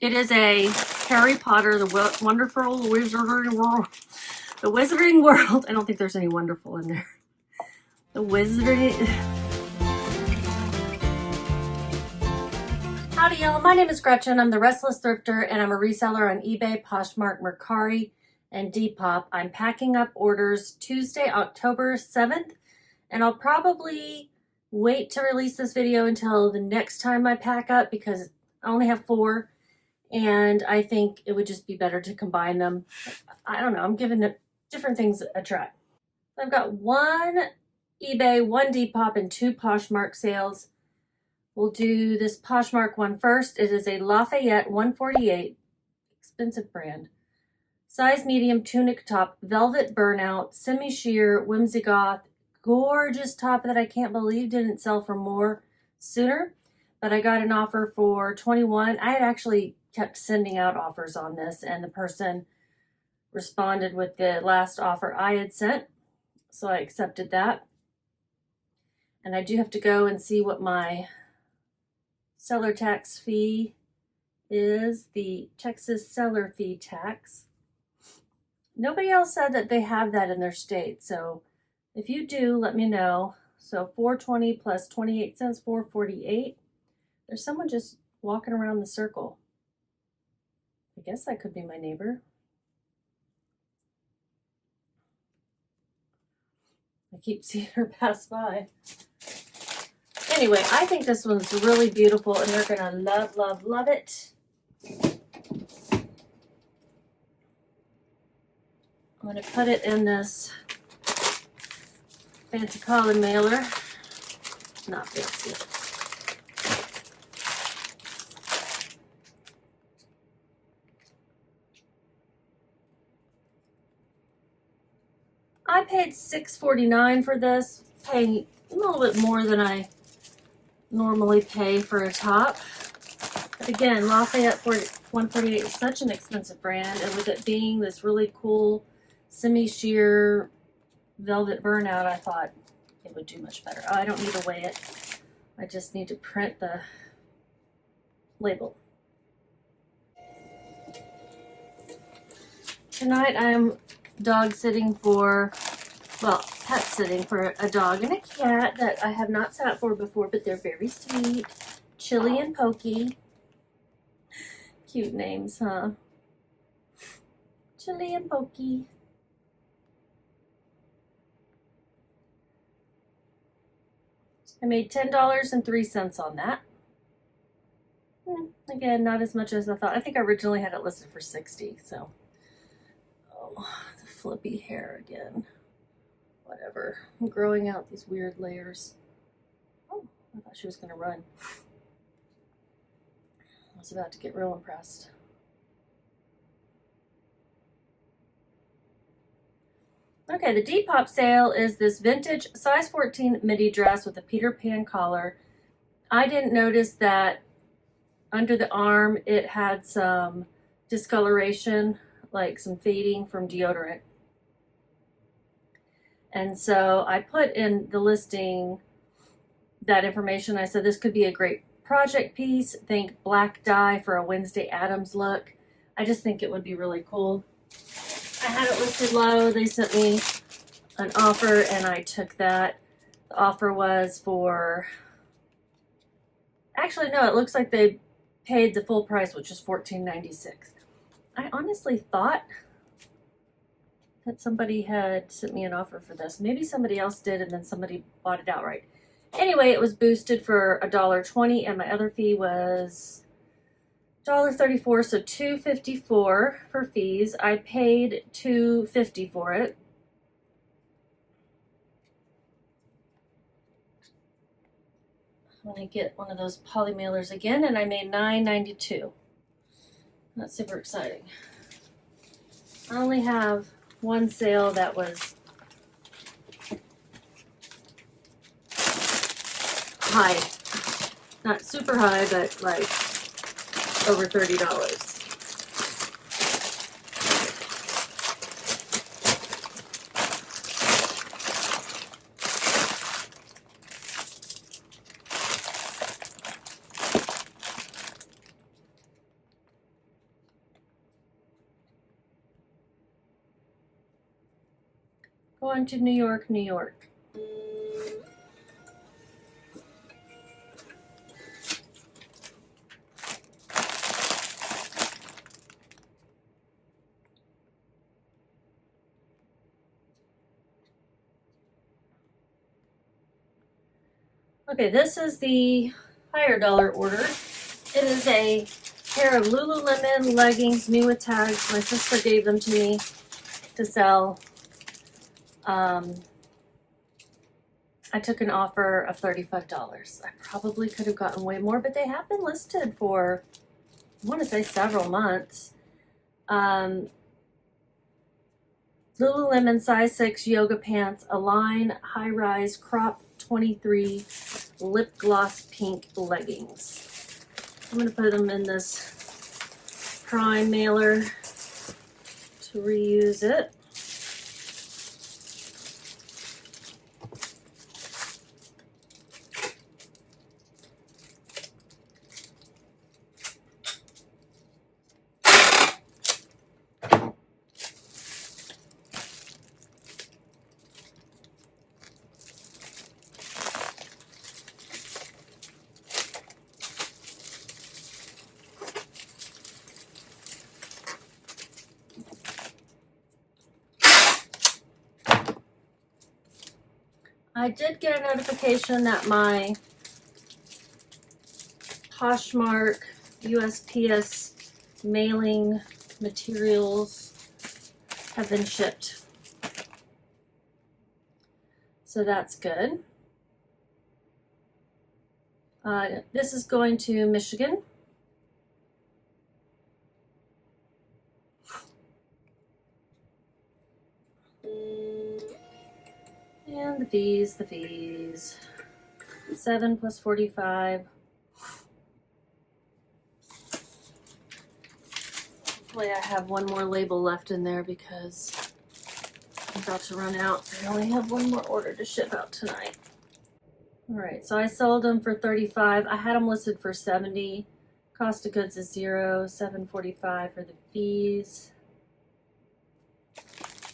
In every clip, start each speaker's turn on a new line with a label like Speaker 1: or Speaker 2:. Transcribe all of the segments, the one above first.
Speaker 1: It is a Harry Potter, the Wonderful Wizarding World. The Wizarding World. I don't think there's any wonderful in there. The Wizarding. Howdy y'all, my name is Gretchen. I'm the Restless Thrifter and I'm a reseller on eBay, Poshmark, Mercari, and Depop. I'm packing up orders Tuesday, October 7th, and I'll probably wait to release this video until the next time I pack up because I only have 4 and I think it would just be better to combine them. I don't know, I'm giving different things a try. I've got 1 eBay, 1 Depop, and 2 Poshmark sales. We'll do this Poshmark one first. It is a Lafayette 148, expensive brand. Size medium tunic top, velvet burnout, semi-sheer, whimsy goth, gorgeous top that I can't believe didn't sell for more sooner, but I got an offer for $21. I had actually kept sending out offers on this and the person responded with the last offer I had sent, so I accepted that. And I do have to go and see what my seller tax fee is, the Texas seller fee tax. Nobody else said that they have that in their state, so if you do, let me know. So $4.20 plus 28 cents, $4.48. There's someone just walking around the circle. I guess that could be my neighbor. I keep seeing her pass by. Anyway, I think this one's really beautiful and you're gonna love, love, love it. I'm gonna put it in this fancy collar mailer. Not fancy. I paid $6.49 for this, paying a little bit more than I normally pay for a top. But again, Lafayette 148 is such an expensive brand, and with it being this really cool semi-sheer velvet burnout, I thought it would do much better. Oh, I don't need to weigh it. I just need to print the label. Tonight I'm dog sitting for, well, pet sitting for a dog and a cat that I have not sat for before, but they're very sweet. Chili and Pokey. Cute names, huh? Chili and Pokey. I made $10.03 on that. Again, not as much as I thought. I think I originally had it listed for $60, so. Oh, the flippy hair again. Whatever. I'm growing out these weird layers. Oh, I thought she was going to run. I was about to get real impressed. Okay, the Depop sale is this vintage size 14 midi dress with a Peter Pan collar. I didn't notice that under the arm it had some discoloration, like some fading from deodorant. And so I put in the listing that information. I said this could be a great project piece. Think black dye for a Wednesday Addams look. I just think it would be really cool. I had it listed low. They sent me an offer and I took that. The offer was for, actually no, it looks like they paid the full price, which is $14.96. I honestly thought that somebody had sent me an offer for this. Maybe somebody else did and then somebody bought it outright. Anyway, it was boosted for $1.20 and my other fee was $1.34, so $2.54 for fees. I paid $2.50 for it. I'm gonna get one of those poly mailers again, and I made $9.92. That's super exciting. I only have one sale that was high. Not super high, but like over $30. Going to New York, New York. Okay, this is the higher dollar order. It is a pair of Lululemon leggings, new with tags. My sister gave them to me to sell. I took an offer of $35. I probably could have gotten way more, but they have been listed for, I want to say, several months. Lululemon size 6 yoga pants, Align high-rise crop 23 lip gloss pink leggings. I'm going to put them in this Prime mailer to reuse it. I did get a notification that my Poshmark USPS mailing materials have been shipped. So that's good. This is going to Michigan. And the fees. 7 plus 45. Hopefully I have one more label left in there because I'm about to run out. I only have one more order to ship out tonight. All right, so I sold them for 35. I had them listed for 70. Cost of goods is 0, 7.45 for the fees.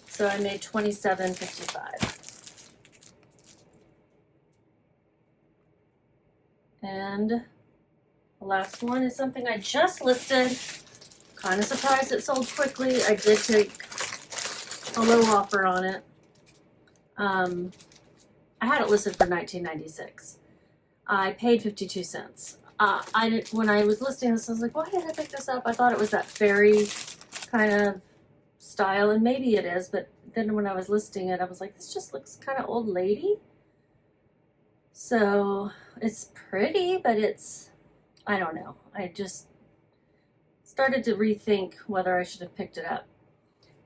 Speaker 1: So I made $27.55. And the last one is something I just listed. Kind of surprised it sold quickly. I did take a low offer on it. I had it listed for $19.96. I paid 52 cents. When I was listing this, I was like, why did I pick this up? I thought it was that fairy kind of style, and maybe it is, but then when I was listing it, I was like, this just looks kind of old lady. So it's pretty, but it's, I don't know. I just started to rethink whether I should have picked it up.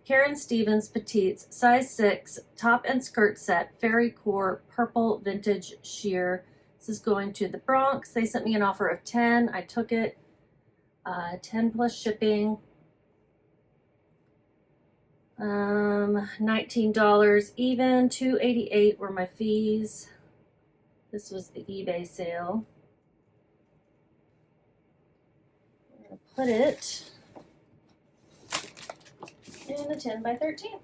Speaker 1: Karen Stevens Petites, size 6, top and skirt set, fairy core, purple vintage sheer. This is going to the Bronx. They sent me an offer of 10. I took it. 10 plus shipping. $19 even. $2.88 were my fees. This was the eBay sale. I'm going to put it in a 10 by 13.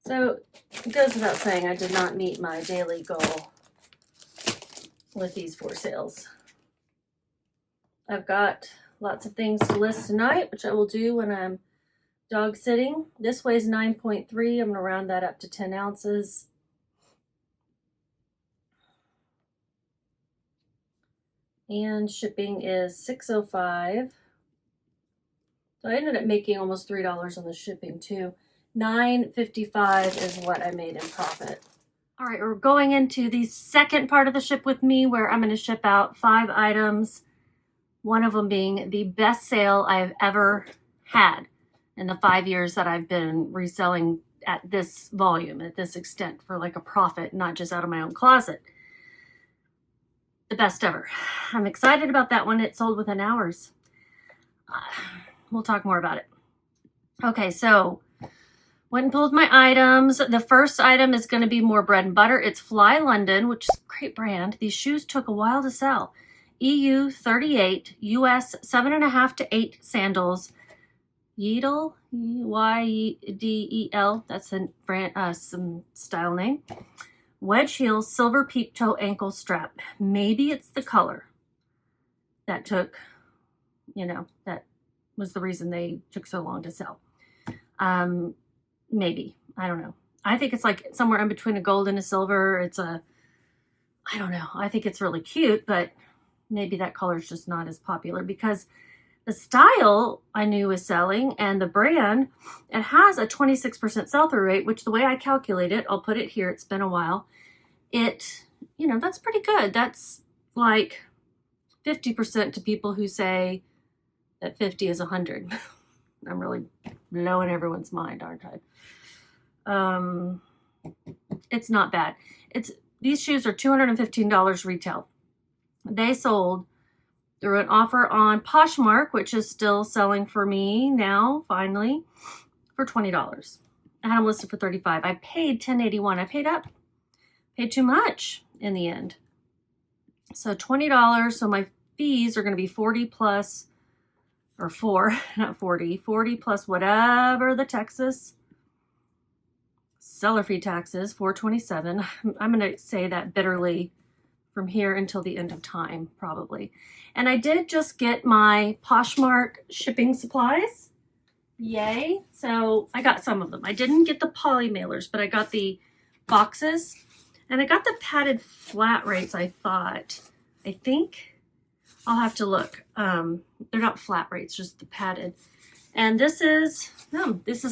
Speaker 1: So it goes without saying I did not meet my daily goal with these 4 sales. I've got lots of things to list tonight, which I will do when I'm dog sitting. This weighs 9.3. I'm going to round that up to 10 ounces. And shipping is $6.05. So I ended up making almost $3 on the shipping too. $9.55 is what I made in profit. All right, we're going into the second part of the ship with me where I'm going to ship out 5 items. One of them being the best sale I've ever had in the 5 years that I've been reselling at this volume, at this extent, for like a profit, not just out of my own closet. the best ever. I'm excited about that one. It sold within hours. We'll talk more about it. Okay, so went and pulled my items. The first item is going to be more bread and butter. It's Fly London, which is a great brand. These shoes took a while to sell. EU 38, US 7.5 to 8 sandals. Yedel, Yedel, that's a brand, some style name. Wedge heels, silver peep toe ankle strap. Maybe it's the color that took, that was the reason they took so long to sell. Maybe, I don't know. I think it's like somewhere in between a gold and a silver. I don't know. I think it's really cute, but maybe that color is just not as popular because the style I knew was selling and the brand, it has a 26% sell-through rate, which the way I calculate it, I'll put it here, it's been a while. That's pretty good. That's like 50% to people who say that 50 is 100. I'm really blowing everyone's mind, aren't I? It's not bad. These shoes are $215 retail. They sold through an offer on Poshmark, which is still selling for me now, finally, for $20. I had them listed for $35. I paid $10.81. I paid too much in the end. So $20. So my fees are going to be 40 plus, or 4, not 40, 40 plus whatever the Texas seller fee tax is, $427. I'm going to say that bitterly from here until the end of time, probably. And I did just get my Poshmark shipping supplies. Yay. So I got some of them. I didn't get the poly mailers, but I got the boxes. And I got the padded flat rates, I think. I'll have to look. They're not flat rates, just the padded. And this is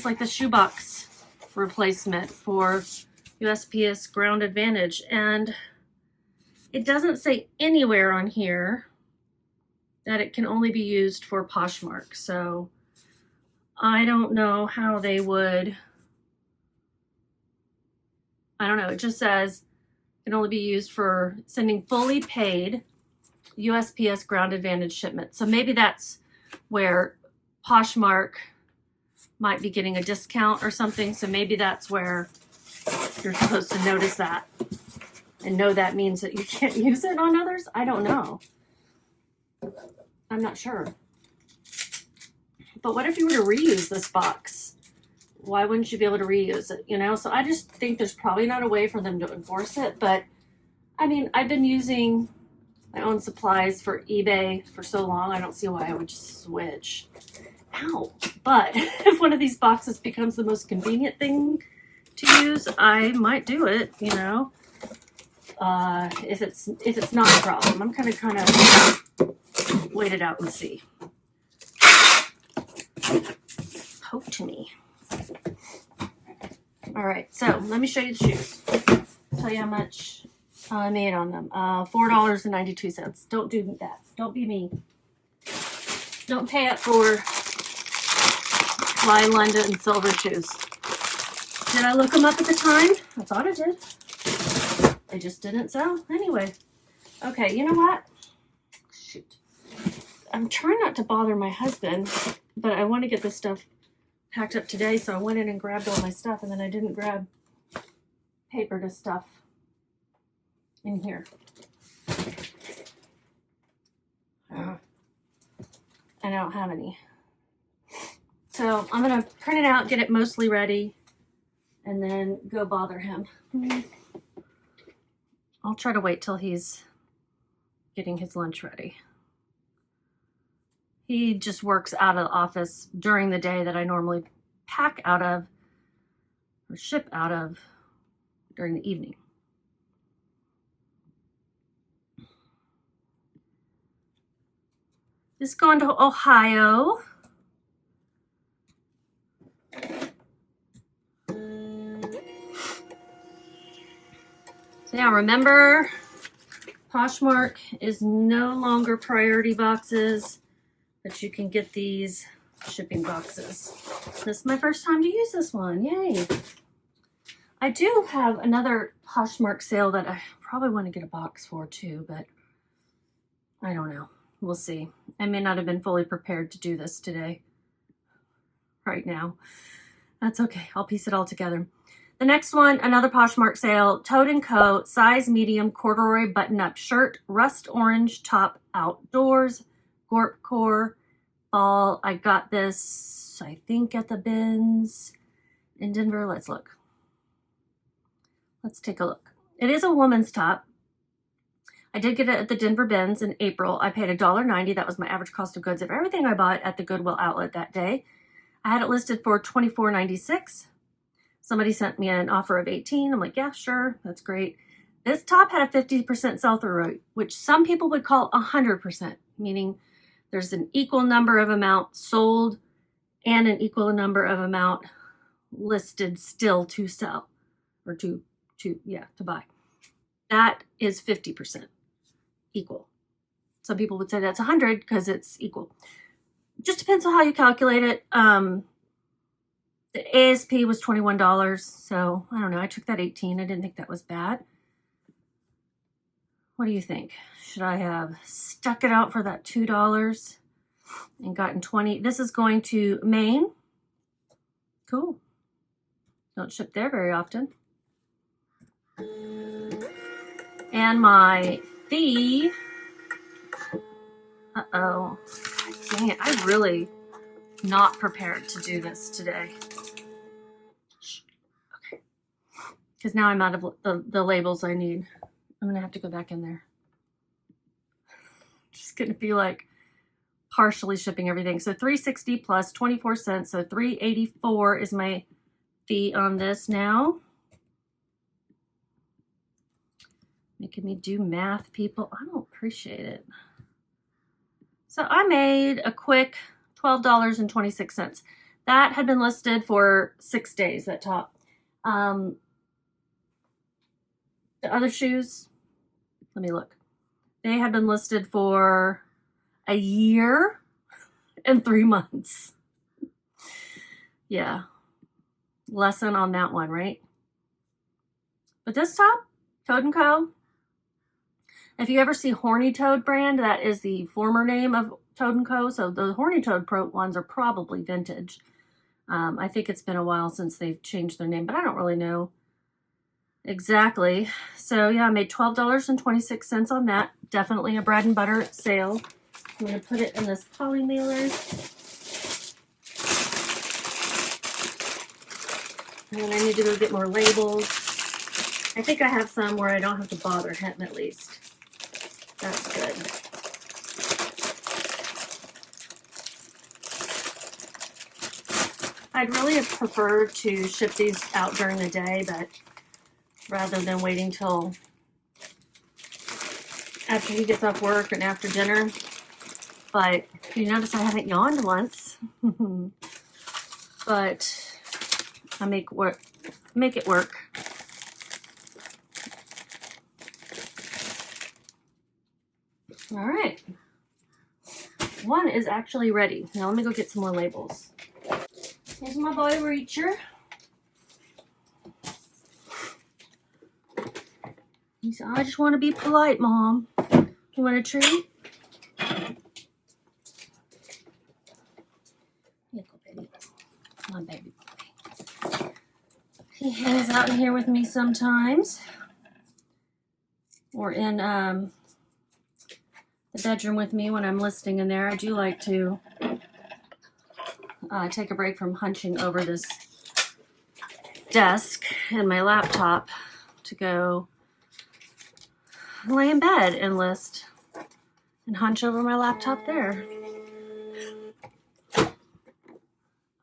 Speaker 1: like the shoebox replacement for USPS Ground Advantage. And it doesn't say anywhere on here that it can only be used for Poshmark. So I don't know how they would. I don't know. It just says it can only be used for sending fully paid USPS Ground Advantage shipment. So maybe that's where Poshmark might be getting a discount or something. So maybe that's where you're supposed to notice that and know that means that you can't use it on others. I don't know. I'm not sure. But what if you were to reuse this box? Why wouldn't you be able to reuse it? So I just think there's probably not a way for them to enforce it. But I mean, I've been using my own supplies for eBay for so long. I don't see why I would just switch. Ow. But if one of these boxes becomes the most convenient thing to use, I might do it, if it's not a problem. I'm kind of wait it out and see. Poke me. All right, so let me show you the shoes. Tell you how much I made on them. $4.92. Don't do that. Don't be me. Don't pay up for Fly London silver shoes. Did I look them up at the time? I thought I did. They just didn't sell anyway. Okay, you know what? Shoot. I'm trying not to bother my husband, but I want to get this stuff packed up today, so I went in and grabbed all my stuff, and then I didn't grab paper to stuff in here. And I don't have any. So I'm going to print it out, get it mostly ready, and then go bother him. I'll try to wait till he's getting his lunch ready. He just works out of the office during the day that I normally pack out of or ship out of during the evening. This is going to Ohio. So yeah, remember, Poshmark is no longer priority boxes, but you can get these shipping boxes. This is my first time to use this one. Yay. I do have another Poshmark sale that I probably want to get a box for too, but I don't know. We'll see. I may not have been fully prepared to do this today. Right now. That's okay. I'll piece it all together. The next one, another Poshmark sale, Toad & Co. size medium corduroy button-up shirt, rust orange top outdoors, Gorp Core fall. I got this, I think, at the bins in Denver. Let's look. Let's take a look. It is a woman's top. I did get it at the Denver bins in April. I paid $1.90. That was my average cost of goods of everything I bought at the Goodwill outlet that day. I had it listed for $24.96. Somebody sent me an offer of $18. I'm like, yeah, sure, that's great. This top had a 50% sell-through rate, which some people would call 100%, meaning there's an equal number of amount sold and an equal number of amount listed still to sell, or to buy. That is 50% equal. Some people would say that's 100 because it's equal. Just depends on how you calculate it. The ASP was $21, so I don't know. I took that 18. I didn't think that was bad. What do you think? Should I have stuck it out for that $2 and gotten 20? This is going to Maine. Cool. Don't ship there very often. And my fee. Uh-oh. God dang it. I'm really not prepared to do this today. Okay. Because now I'm out of the labels I need. I'm going to have to go back in there. Just going to be like partially shipping everything. So $3.60 plus 24 cents. So $3.84 is my fee on this now. Making me do math, people. I don't appreciate it. So I made a quick $12.26. That had been listed for 6 days, that top. The other shoes, let me look. They had been listed for a year and 3 months. Yeah. Lesson on that one, right? But this top, Toad & Co. If you ever see Horny Toad brand, that is the former name of Toad & Co. So the Horny Toad Pro ones are probably vintage. I think it's been a while since they've changed their name, but I don't really know exactly. So yeah, I made $12.26 on that. Definitely a bread and butter sale. I'm going to put it in this poly mailer. And then I need to go get more labels. I think I have some where I don't have to bother him at least. That's good. I'd really have preferred to ship these out during the day, but rather than waiting till after he gets off work and after dinner. But you notice I haven't yawned once. But I make it work. All right. One is actually ready. Now let me go get some more labels. Here's my boy Reacher. He said, I just want to be polite, Mom. You want a treat? Here you go, baby. Come on, baby. He hangs out in here with me sometimes. Or in the bedroom with me when I'm listing in there. I do like to take a break from hunching over this desk and my laptop to go lay in bed and list and hunch over my laptop there.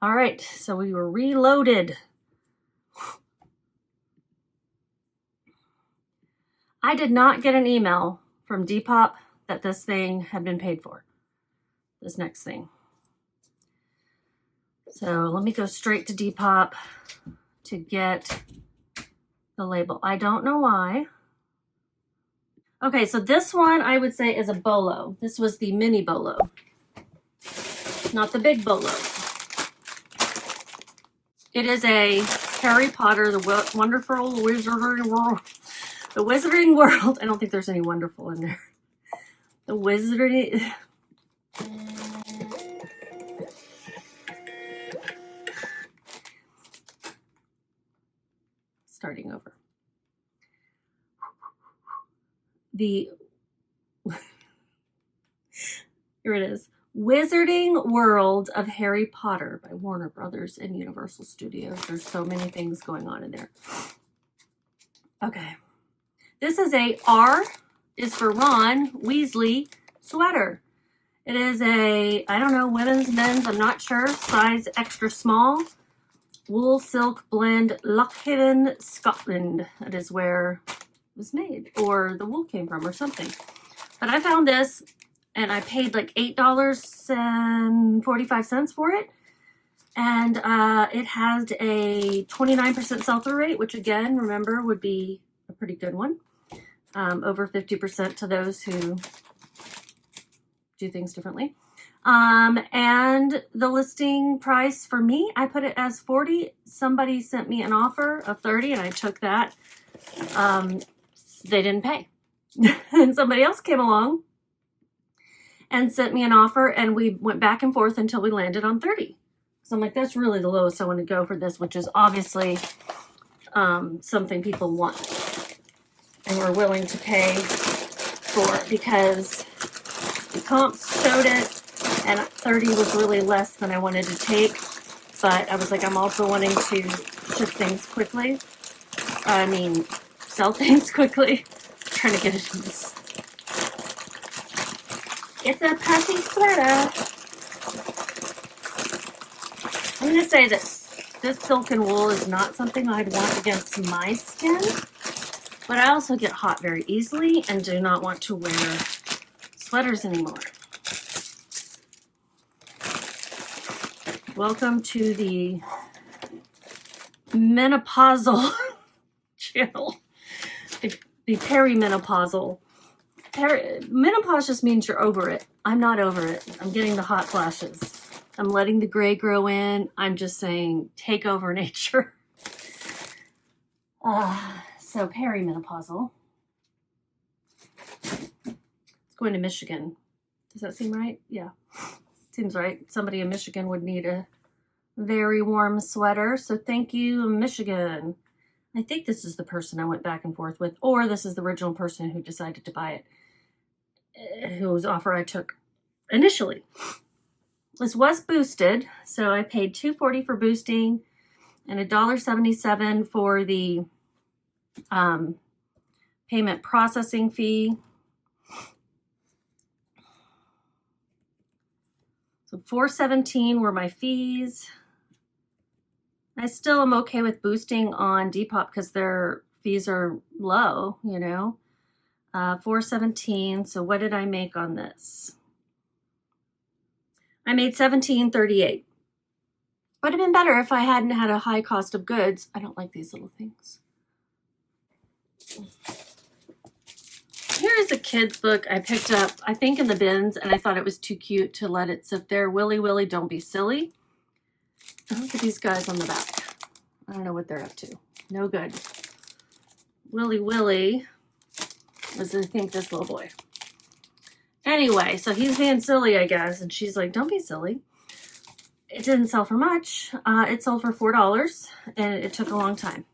Speaker 1: All right, so we were reloaded. I did not get an email from Depop that this thing had been paid for, this next thing. So let me go straight to Depop to get the label. I don't know why. Okay, so this one I would say is a BOLO. This was the mini BOLO, not the big BOLO. It is a Harry Potter, the Wonderful Wizarding World. The Wizarding World. I don't think there's any wonderful in there. The Wizarding... Starting over. The... Here it is. Wizarding World of Harry Potter by Warner Brothers and Universal Studios. There's so many things going on in there. Okay. This is a R is for Ron Weasley sweater. It is a, I don't know, women's, men's, I'm not sure, size extra small. Wool silk blend, Lockhaven, Scotland. That is where it was made, or the wool came from, or something. But I found this, and I paid like $8.45 for it. And it has a 29% sell-through rate, which again, remember, would be a pretty good one. Over 50% to those who do things differently. And the listing price for me, I put it as $40. Somebody sent me an offer of $30 and I took that. They didn't pay. And somebody else came along and sent me an offer, and we went back and forth until we landed on $30. So I'm like, that's really the lowest I want to go for this, which is obviously something people want and we're willing to pay for, because the comps showed it, and 30 was really less than I wanted to take. But I was like, I'm also wanting to ship things quickly. I mean, sell things quickly. I'm trying to get it in this. It's a puffy sweater. I'm going to say this silk and wool is not something I'd want against my skin, but I also get hot very easily and do not want to wear sweaters anymore. Welcome to the menopausal channel, the perimenopausal. Menopause just means you're over it. I'm not over it. I'm getting the hot flashes. I'm letting the gray grow in. I'm just saying, take over nature. So perimenopausal. It's going to Michigan. Does that seem right? Yeah, seems right. Somebody in Michigan would need a very warm sweater. So thank you, Michigan. I think this is the person I went back and forth with, or this is the original person who decided to buy it, whose offer I took initially. This was boosted, so I paid $2.40 for boosting and $1.77 for the payment processing fee. So $4.17 were my fees. I still am okay with boosting on Depop because their fees are low, you know. $4.17. So what did I make on this? I made $17.38. Would have been better if I hadn't had a high cost of goods. I don't like these little things. Here's a kid's book I picked up, I think in the bins, and I thought it was too cute to let it sit there. Willy Willy, Don't Be Silly. Look at these guys on the back. I don't know what they're up to. No good. Willy Willy was, I think, this little boy. Anyway, so he's being silly, I guess, and she's like, don't be silly. It didn't sell for much. It sold for $4, and it took a long time.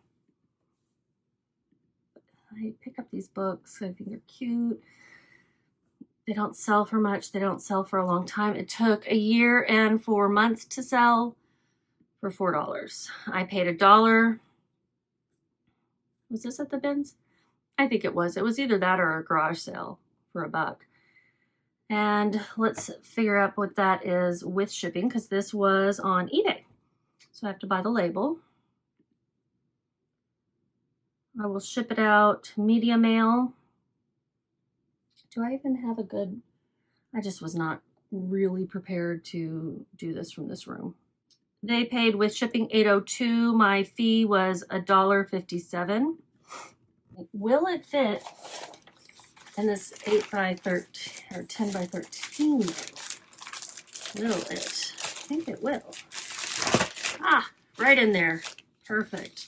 Speaker 1: I pick up these books. I think they're cute. They don't sell for much. They don't sell for a long time. It took a year and 4 months to sell for $4. I paid $1. Was this at the bins? I think it was. It was either that or a garage sale for $1. And let's figure out what that is with shipping, because this was on eBay. So I have to buy the label. I will ship it out media mail. Do I even have a good... I just was not really prepared to do this from this room. They paid with shipping $8.02. My fee was $1.57. Will it fit in this 8 by 13 or 10 by 13? Will it? I think it will. Ah, right in there. Perfect.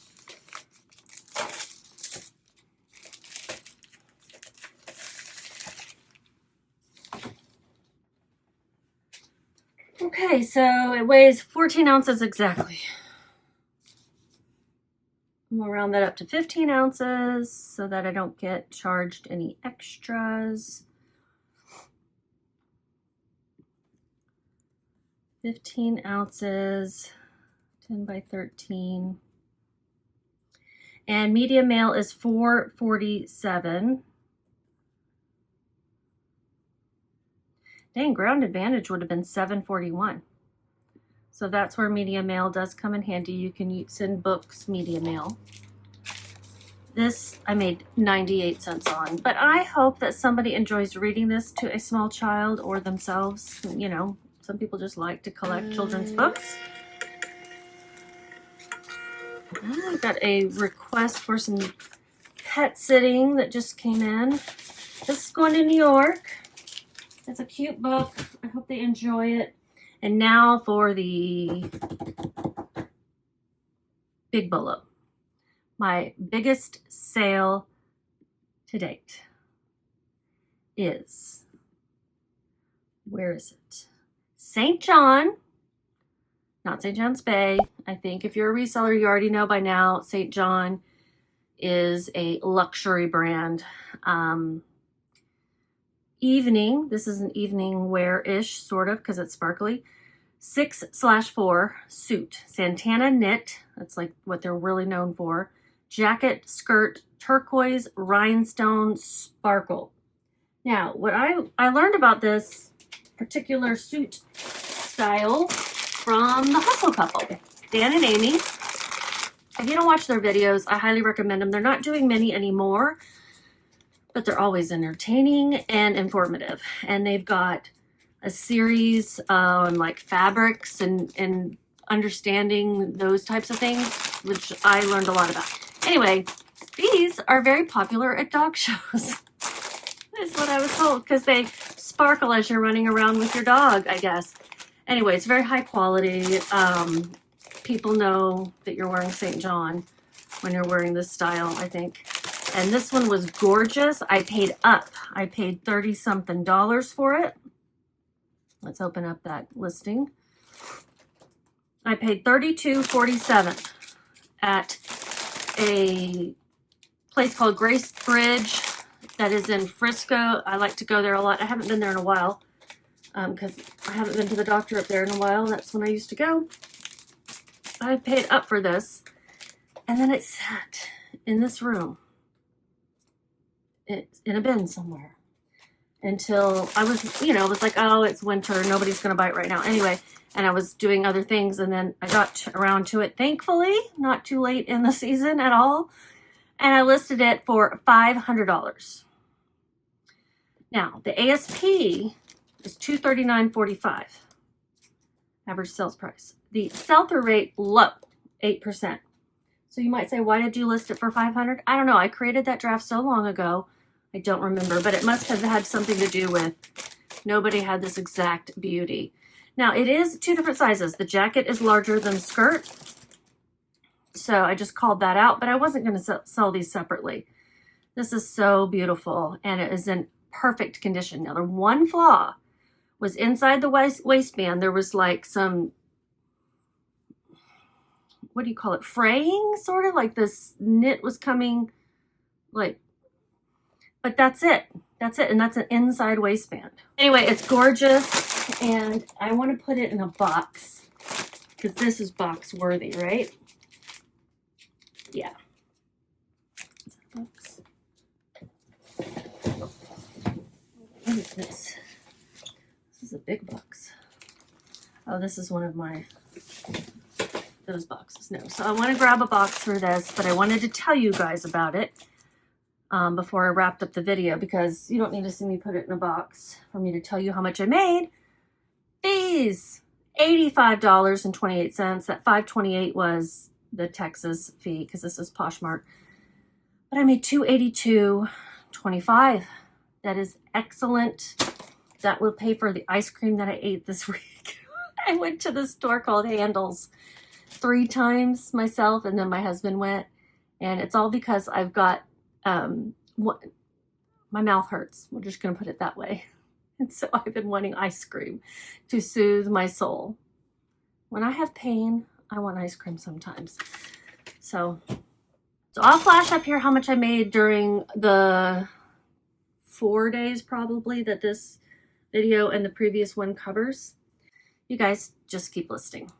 Speaker 1: Okay, so it weighs 14 ounces exactly. We'll round that up to 15 ounces so that I don't get charged any extras. 15 ounces, 10 by 13. And medium male is $4.47. Dang, Ground Advantage would have been $7.41. So that's where medium mail does come in handy. You can send books medium mail. This I made 98 cents on, but I hope that somebody enjoys reading this to a small child or themselves. You know, some people just like to collect children's books. I got a request for some pet sitting that just came in. This is going to New York. It's a cute book. I hope they enjoy it. And now for the big BOLO. My biggest sale to date is, where is it? St. John, not St. John's Bay. I think if you're a reseller, you already know by now, St. John is a luxury brand. Evening, this is an evening wear-ish, sort of, because it's sparkly. 6/4 suit, Santana knit, that's like what they're really known for. Jacket, skirt, turquoise, rhinestone, sparkle. Now, what I learned about this particular suit style from the Hustle Couple, Dan and Amy. If you don't watch their videos, I highly recommend them. They're not doing many anymore, but they're always entertaining and informative. And they've got a series on like fabrics and understanding those types of things, which I learned a lot about. Anyway, these are very popular at dog shows. That's what I was told, because they sparkle as you're running around with your dog, I guess. Anyway, it's very high quality. People know that you're wearing St. John when you're wearing this style, I think. And this one was gorgeous. I paid up. I paid $30-something for it. Let's open up that listing. I paid $32.47 at a place called Grace Bridge that is in Frisco. I like to go there a lot. I haven't been there in a while because I haven't been to the doctor up there in a while. That's when I used to go. I paid up for this, and then it sat in this room. It's in a bin somewhere until I was, you know, it was like, oh, it's winter. Nobody's going to buy it right now. Anyway, and I was doing other things, and then I got around to it, thankfully, not too late in the season at all. And I listed it for $500. Now, the ASP is $239.45. Average sales price. The sell-through rate, low, 8%. So you might say, why did you list it for $500? I don't know. I created that draft so long ago. I don't remember, but it must have had something to do with nobody had this exact beauty. Now, it is two different sizes. The jacket is larger than the skirt. So I just called that out, but I wasn't going to sell these separately. This is so beautiful, and it is in perfect condition. Now, the one flaw was inside the waistband. There was like some, what do you call it? Fraying, sort of like this knit was coming like, but that's it. That's it. And that's an inside waistband. Anyway, it's gorgeous. And I want to put it in a box because this is box worthy, right? Yeah. Box. What is this? This is a big box. Oh, this is one of those boxes. No. So I want to grab a box for this, but I wanted to tell you guys about it before I wrapped up the video, because you don't need to see me put it in a box for me to tell you how much I made. These $85.28. That $5.28 was the Texas fee because this is Poshmark. But I made $282.25. That is excellent. That will pay for the ice cream that I ate this week. I went to the store called Handles 3 times myself, and then my husband went. And it's all because I've got, my mouth hurts. We're just going to put it that way. And so I've been wanting ice cream to soothe my soul. When I have pain, I want ice cream sometimes. So I'll flash up here how much I made during the 4 days probably that this video and the previous one covers. You guys just keep listening.